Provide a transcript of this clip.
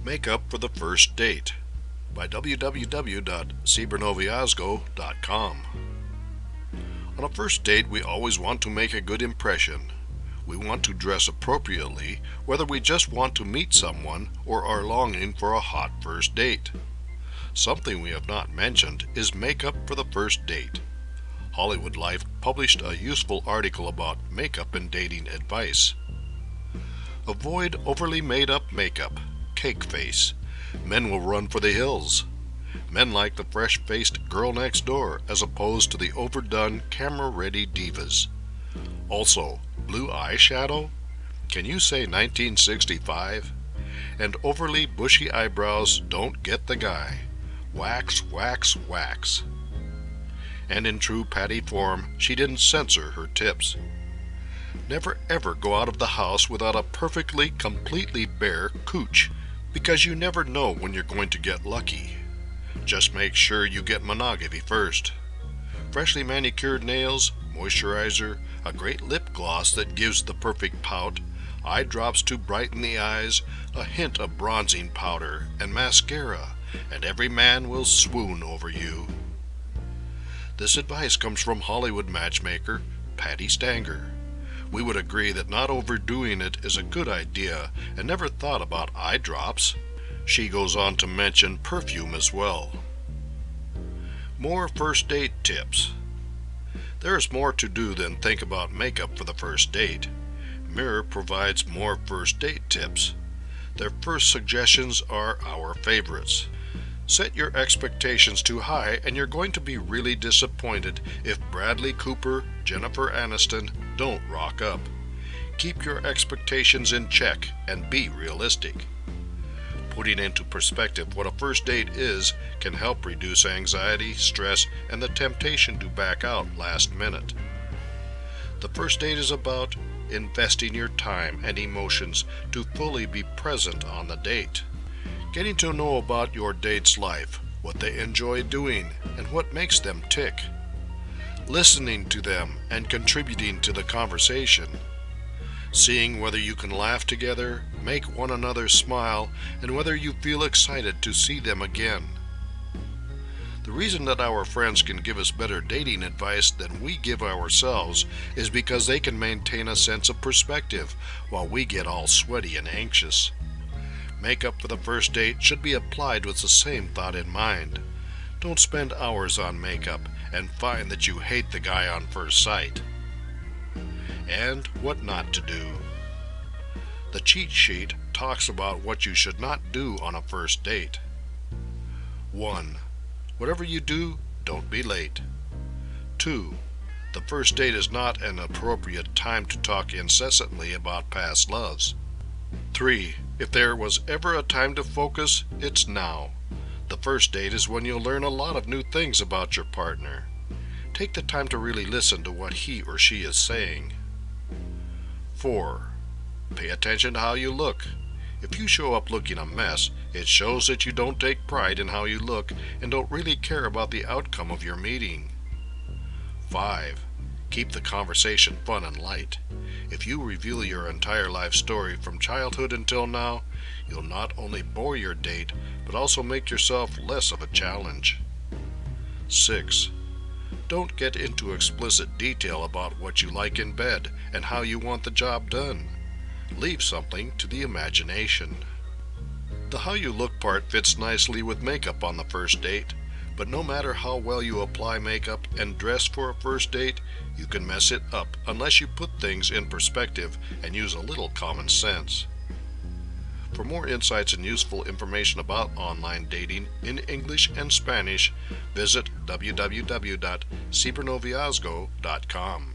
Makeup for the First Date by www.cybernoviazgo.com. On a first date, we always want to make a good impression. We want to dress appropriately, whether we just want to meet someone or are longing for a hot first date. Something we have not mentioned is makeup for the first date. Hollywood Life published a useful article about makeup and dating advice. Avoid overly made-up makeup. Cake face. Men will run for the hills. Men like the fresh-faced girl next door as opposed to the overdone, camera-ready divas. Also, blue eyeshadow? Can you say 1965? And overly bushy eyebrows don't get the guy. Wax, wax, wax. And in true Patti form, she didn't censor her tips. Never ever go out of the house without a perfectly, completely bare cooch, because you never know when you're going to get lucky. Just make sure you get monogamy first. Freshly manicured nails, moisturizer, a great lip gloss that gives the perfect pout, eye drops to brighten the eyes, a hint of bronzing powder, and mascara, and every man will swoon over you. This advice comes from Hollywood matchmaker Patti Stanger. We would agree that not overdoing it is a good idea and never thought about eye drops. She goes on to mention perfume as well. More first date tips. There is more to do than think about makeup for the first date. Mirror provides more first date tips. Their first suggestions are our favorites. Set your expectations too high and you're going to be really disappointed if Bradley Cooper, Jennifer Aniston don't rock up. Keep your expectations in check and be realistic. Putting into perspective what a first date is can help reduce anxiety, stress, and the temptation to back out last minute. The first date is about investing your time and emotions to fully be present on the date. Getting to know about your date's life, what they enjoy doing, and what makes them tick. Listening to them and contributing to the conversation. Seeing whether you can laugh together, make one another smile, and whether you feel excited to see them again. The reason that our friends can give us better dating advice than we give ourselves is because they can maintain a sense of perspective while we get all sweaty and anxious. Makeup for the first date should be applied with the same thought in mind. Don't spend hours on makeup and find that you hate the guy on first sight. And what not to do. The cheat sheet talks about what you should not do on a first date. 1. Whatever you do, don't be late. 2. The first date is not an appropriate time to talk incessantly about past loves. 3. If there was ever a time to focus, it's now. The first date is when you'll learn a lot of new things about your partner. Take the time to really listen to what he or she is saying. 4. Pay attention to how you look. If you show up looking a mess, it shows that you don't take pride in how you look and don't really care about the outcome of your meeting. 5. Keep the conversation fun and light. If you reveal your entire life story from childhood until now, you'll not only bore your date, but also make yourself less of a challenge. 6. Don't get into explicit detail about what you like in bed and how you want the job done. Leave something to the imagination. The how you look part fits nicely with makeup on the first date, but no matter how well you apply makeup and dress for a first date, you can mess it up unless you put things in perspective and use a little common sense. For more insights and useful information about online dating in English and Spanish, visit www.cybernoviazgo.com.